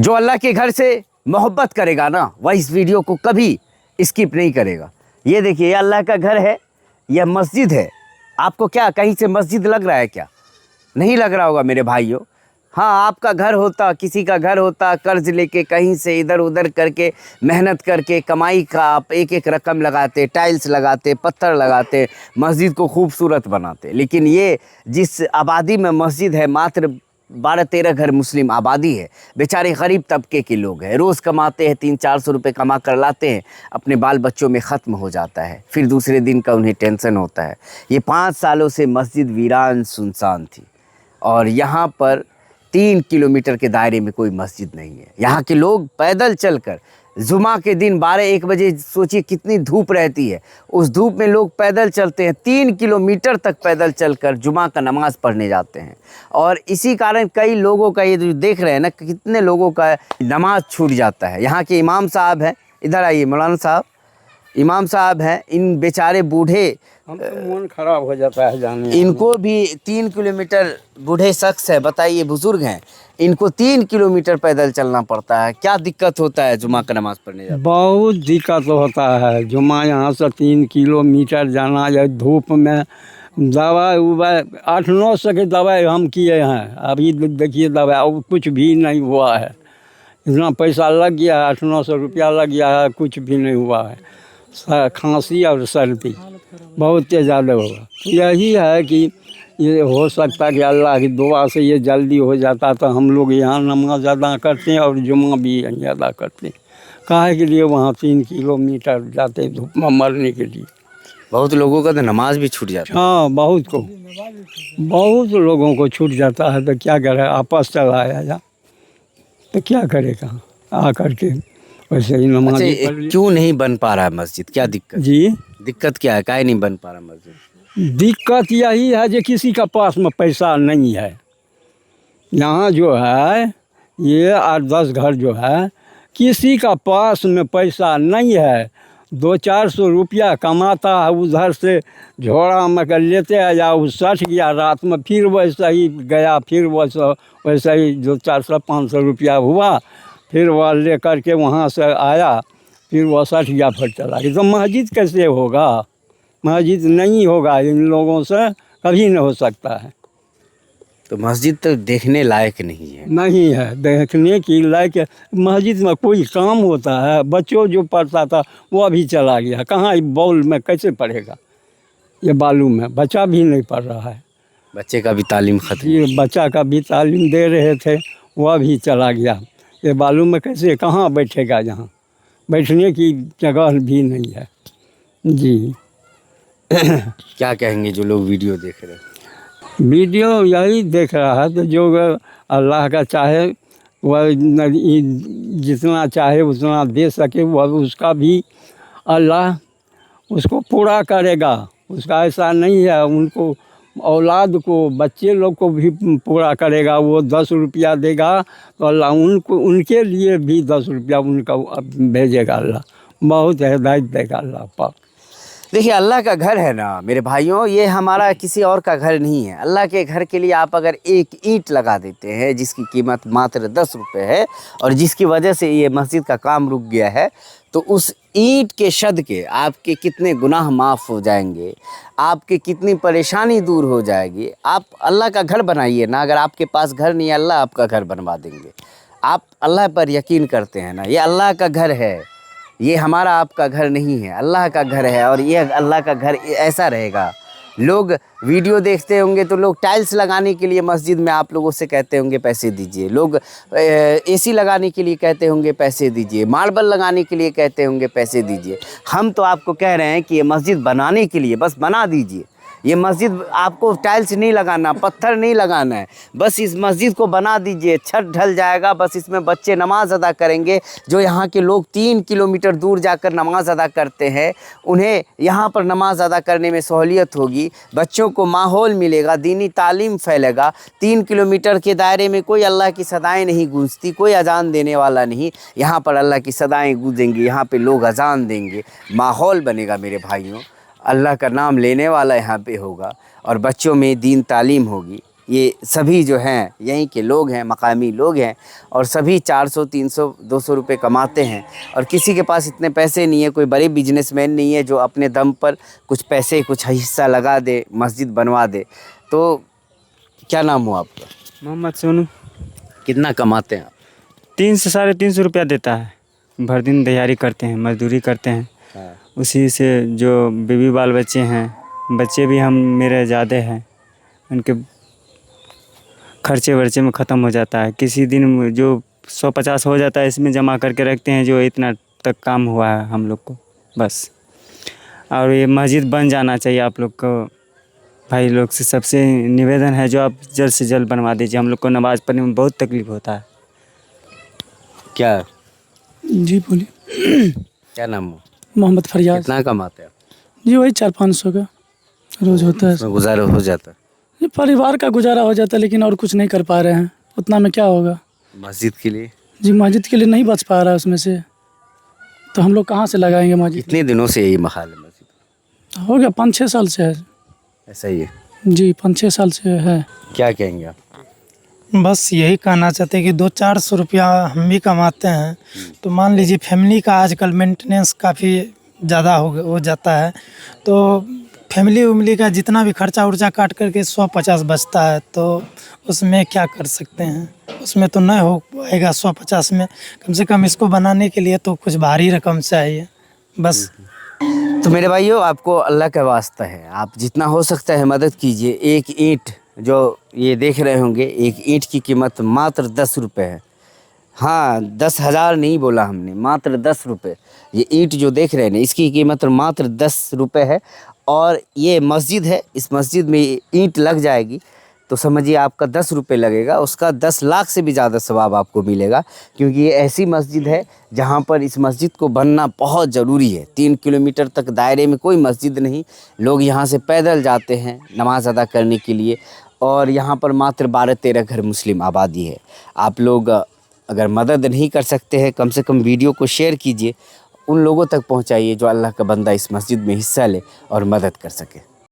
जो अल्लाह के घर से मोहब्बत करेगा ना, वह इस वीडियो को कभी स्किप नहीं करेगा। ये देखिए, ये अल्लाह का घर है, यह मस्जिद है। आपको क्या कहीं से मस्जिद लग रहा है क्या? नहीं लग रहा होगा मेरे भाइयों। हाँ, आपका घर होता, किसी का घर होता, कर्ज लेके कहीं से इधर उधर करके मेहनत करके कमाई का आप एक एक रकम लगाते, टाइल्स लगाते, पत्थर लगाते, मस्जिद को खूबसूरत बनाते। लेकिन ये जिस आबादी में मस्जिद है, मात्र 12-13 घर मुस्लिम आबादी है, बेचारे गरीब तबके के लोग हैं, रोज़ कमाते हैं, 300-400 रुपये कमा कर लाते हैं, अपने बाल बच्चों में ख़त्म हो जाता है, फिर दूसरे दिन का उन्हें टेंशन होता है। ये 5 सालों से मस्जिद वीरान सुनसान थी और यहाँ पर 3 किलोमीटर के दायरे में कोई मस्जिद नहीं है। यहाँ के लोग पैदल चलकर जुमा के दिन 12-1 बजे, सोचिए कितनी धूप रहती है, उस धूप में लोग पैदल चलते हैं, 3 किलोमीटर तक पैदल चलकर जुमा का नमाज पढ़ने जाते हैं। और इसी कारण कई लोगों का, ये जो देख रहे हैं ना, कितने लोगों का नमाज छूट जाता है। यहाँ के इमाम साहब हैं, इधर आइए मौलाना साहब, इमाम साहब हैं, इन बेचारे बूढ़े, हम तो मन खराब हो जाता है जाने। इनको भी 3 किलोमीटर, बूढ़े शख्स है, बताइए, बुजुर्ग हैं, इनको 3 किलोमीटर पैदल चलना पड़ता है। क्या दिक्कत होता है जुमा का नमाज पढ़ने जाते? बहुत दिक्कत होता है। जुमा यहाँ से 3 किलोमीटर जाना है धूप में। दवाई उवाई 800-900 की दवाई हम किए हैं, अभी देखिए दवाई कुछ भी नहीं हुआ है। इतना पैसा लग गया है, 800-900 रुपया लग गया है, कुछ भी नहीं हुआ है। खांसी और सर्दी बहुत ज़्यादा होगा। यही है कि ये हो सकता है कि अल्लाह की दुआ से ये जल्दी हो जाता, तो हम लोग यहाँ नमाज अदा करते हैं और जुमा भी यहीं अदा करते हैं। काहे के लिए वहाँ 3 किलोमीटर जाते हैं धूप में मरने के लिए। बहुत लोगों का तो नमाज भी छूट जाता है। हाँ, बहुत लोगों को छूट जाता है, तो क्या करे, आपस चला आया जा तो क्या करेगा आ करके वैसे ही नमाज। क्यों नहीं बन पा रहा है मस्जिद? क्या दिक्कत जी, दिक्कत क्या है, काहे नहीं बन पा रहा मस्जिद? दिक्कत यही है कि किसी का पास में पैसा नहीं है। यहाँ जो है ये 8-10 घर जो है, किसी का पास में पैसा नहीं है। 200-400 रुपया कमाता है, उधर से झोड़ा में कर लेते आ जा, वो सठ गया रात में, फिर वैसा ही गया, फिर वैसा ही 200-400-500 रुपया हुआ, फिर वह ले करके वहाँ से आया, फिर वह सठ गया, फिर चला गया। तो मस्जिद कैसे होगा? मस्जिद नहीं होगा, इन लोगों से कभी नहीं हो सकता है। तो मस्जिद तो देखने लायक नहीं है। नहीं है देखने की लायक। मस्जिद में कोई काम होता है? बच्चों जो पढ़ता था वो अभी चला गया, कहाँ बॉल में कैसे पढ़ेगा? ये बालू में बच्चा भी नहीं पढ़ रहा है। बच्चे का भी तालीम खत्म। ये बच्चा का भी तालीम दे रहे थे, वह भी चला गया। ये बालू में कैसे, कहाँ बैठेगा? यहाँ बैठने की जगह भी नहीं है। जी क्या कहेंगे जो लोग वीडियो देख रहे हैं? वीडियो यही देख रहा है, तो जो अल्लाह का चाहे वह जितना चाहे उतना दे सके, वह उसका भी अल्लाह उसको पूरा करेगा। उसका ऐसा नहीं है, उनको औलाद को, बच्चे लोग को भी पूरा करेगा। वो 10 रुपया देगा तो अल्लाह उनके लिए भी 10 रुपया उनका भेजेगा। अल्लाह बहुत हिदायत देगा अल्लाह पाक। देखिए, अल्लाह का घर है ना मेरे भाइयों, ये हमारा किसी और का घर नहीं है। अल्लाह के घर के लिए आप अगर एक ईंट लगा देते हैं, जिसकी कीमत मात्र 10 रुपये है, और जिसकी वजह से ये मस्जिद का काम रुक गया है, तो उस ईंट के सदके आपके कितने गुनाह माफ़ हो जाएंगे, आपके कितनी परेशानी दूर हो जाएगी। आप अल्लाह का घर बनाइए ना। अगर आपके पास घर नहीं है, अल्लाह आपका घर बनवा देंगे। आप अल्लाह पर यकीन करते हैं ना, ये अल्लाह का घर है, ये हमारा आपका घर नहीं है, अल्लाह का घर है। और ये अल्लाह का घर ऐसा रहेगा। लोग वीडियो देखते होंगे तो लोग टाइल्स लगाने के लिए मस्जिद में आप लोगों से कहते होंगे पैसे दीजिए, लोग एसी लगाने के लिए कहते होंगे पैसे दीजिए, मार्बल लगाने के लिए कहते होंगे पैसे दीजिए। हम तो आपको कह रहे हैं कि ये मस्जिद बनाने के लिए बस बना दीजिए। ये मस्जिद आपको टाइल्स नहीं लगाना, पत्थर नहीं लगाना है, बस इस मस्जिद को बना दीजिए, छत ढल जाएगा, बस इसमें बच्चे नमाज अदा करेंगे। जो यहाँ के लोग 3 किलोमीटर दूर जाकर नमाज अदा करते हैं, उन्हें यहाँ पर नमाज अदा करने में सहूलियत होगी, बच्चों को माहौल मिलेगा, दीनी तालीम फैलेगा। 3 किलोमीटर के दायरे में कोई अल्लाह की सदाएँ नहीं गूंजती, कोई अजान देने वाला नहीं। यहाँ पर अल्लाह की सदाएँ गूंजेंगी, यहाँ पर लोग अजान देंगे, माहौल बनेगा मेरे भाइयों। अल्लाह का नाम लेने वाला यहाँ पे होगा और बच्चों में दीन तालीम होगी। ये सभी जो हैं यहीं के लोग हैं, मकामी लोग हैं, और सभी 400, 300, 200 रुपये कमाते हैं, और किसी के पास इतने पैसे नहीं है, कोई बड़े बिजनेसमैन नहीं है जो अपने दम पर कुछ पैसे, कुछ हिस्सा लगा दे, मस्जिद बनवा दे। तो क्या नाम हो आपका? मोहम्मद सोनू। कितना कमाते हैं आप? 300 से 350 रुपया देता है। भर दिन दिहाड़ी करते हैं, मजदूरी करते हैं। उसी से जो बीवी बाल बच्चे हैं, बच्चे भी हम मेरे ज़्यादा हैं, उनके खर्चे वर्चे में ख़त्म हो जाता है। किसी दिन जो 150 हो जाता है इसमें जमा करके रखते हैं, जो इतना तक काम हुआ है हम लोग को बस। और ये मस्जिद बन जाना चाहिए। आप लोग को भाई लोग से सबसे निवेदन है, जो आप जल्द से जल्द बनवा दीजिए। हम लोग को नमाज़ पढ़ने में बहुत तकलीफ़ होता है। क्या जी बोलिए। क्या नाम हो? मोहम्मद फरियाज। कितना कमाते हैं आप? जी वही 400-500 का रोज़ होता है। उसमें गुजारा हो जाता है? जी परिवार का गुजारा हो जाता है, लेकिन और कुछ नहीं कर पा रहे हैं। उतना में क्या होगा? मस्जिद के लिए? जी मस्जिद के लिए नहीं बच पा रहा है उसमें से, तो हम लोग कहाँ से लगाएंगे मस्जिद? कितने दिनों से यही महाल है मस्जिद? हो गया 5-6 साल से है। ऐसा ही है? जी 5-6 साल से है। क्या कहेंगे आप? बस यही कहना चाहते हैं कि 200-400 रुपया हम भी कमाते हैं, तो मान लीजिए फैमिली का आजकल मेंटेनेंस काफ़ी ज़्यादा हो जाता है, तो फैमिली उमली का जितना भी खर्चा उर्चा काट करके 100-50 बचता है, तो उसमें क्या कर सकते हैं? उसमें तो नहीं हो पाएगा 100-50 में। कम से कम इसको बनाने के लिए तो कुछ भारी रकम चाहिए बस। तो मेरे भाइयों, आपको अल्लाह का वास्ता है, आप जितना हो सकता है मदद कीजिए। एक ईंट जो ये देख रहे होंगे, एक ईंट की कीमत मात्र 10 रुपये है। हाँ, 10,000 नहीं बोला हमने, मात्र 10 रुपये। ये ईंट जो देख रहे हैं ना, इसकी कीमत मात्र 10 रुपये है। और ये मस्जिद है, इस मस्जिद में ईंट लग जाएगी तो समझिए आपका 10 रुपये लगेगा, उसका 10 लाख से भी ज़्यादा सवाब आपको मिलेगा। क्योंकि ये ऐसी मस्जिद है जहाँ पर इस मस्जिद को बनना बहुत ज़रूरी है। 3 किलोमीटर तक दायरे में कोई मस्जिद नहीं, लोग यहाँ से पैदल जाते हैं नमाज़ अदा करने के लिए, और यहाँ पर मात्र 12-13 घर मुस्लिम आबादी है। आप लोग अगर मदद नहीं कर सकते हैं, कम से कम वीडियो को शेयर कीजिए, उन लोगों तक पहुँचाइए जो अल्लाह का बंदा इस मस्जिद में हिस्सा ले और मदद कर सके।